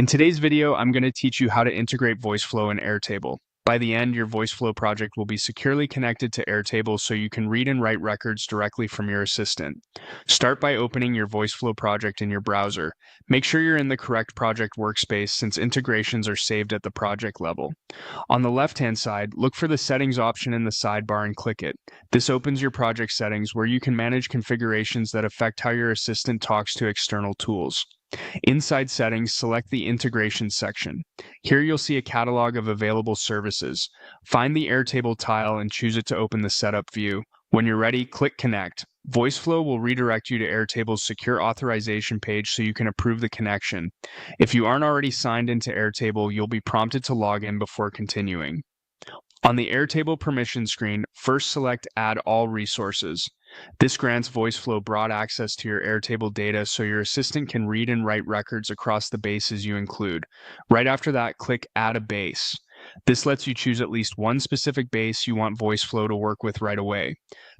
In today's video, I'm going to teach you how to integrate Voiceflow and Airtable. By the end, your Voiceflow project will be securely connected to Airtable so you can read and write records directly from your assistant. Start by opening your Voiceflow project in your browser. Make sure you're in the correct project workspace since integrations are saved at the project level. On the left-hand side, look for the Settings option in the sidebar and click it. This opens your project settings where you can manage configurations that affect how your assistant talks to external tools. Inside Settings, select the Integrations section. Here you'll see a catalog of available services. Find the Airtable tile and choose it to open the Setup view. When you're ready, click Connect. Voiceflow will redirect you to Airtable's secure authorization page so you can approve the connection. If you aren't already signed into Airtable, you'll be prompted to log in before continuing. On the Airtable permission screen, first select Add All Resources. This grants Voiceflow broad access to your Airtable data so your assistant can read and write records across the bases you include. Right after that, click Add a Base. This lets you choose at least one specific base you want Voiceflow to work with right away.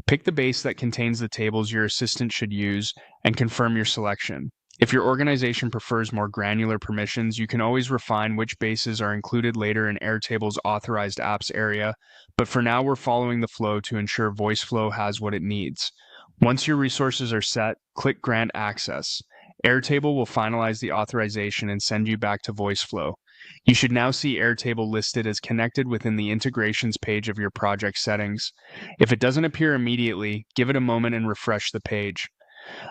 Pick the base that contains the tables your assistant should use and confirm your selection. If your organization prefers more granular permissions, you can always refine which bases are included later in Airtable's Authorized Apps area, but for now we're following the flow to ensure Voiceflow has what it needs. Once your resources are set, click Grant Access. Airtable will finalize the authorization and send you back to Voiceflow. You should now see Airtable listed as connected within the integrations page of your project settings. If it doesn't appear immediately, give it a moment and refresh the page.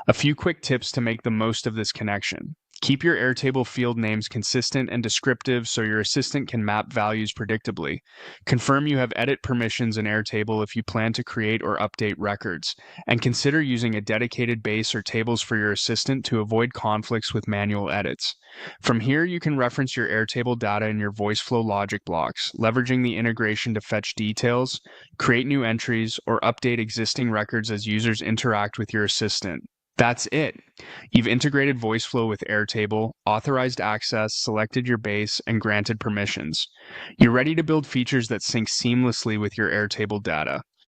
A few quick tips to make the most of this connection. Keep your Airtable field names consistent and descriptive so your assistant can map values predictably. Confirm you have edit permissions in Airtable if you plan to create or update records, and consider using a dedicated base or tables for your assistant to avoid conflicts with manual edits. From here, you can reference your Airtable data in your Voiceflow logic blocks, leveraging the integration to fetch details, create new entries, or update existing records as users interact with your assistant. That's it. You've integrated Voiceflow with Airtable, authorized access, selected your base, and granted permissions. You're ready to build features that sync seamlessly with your Airtable data.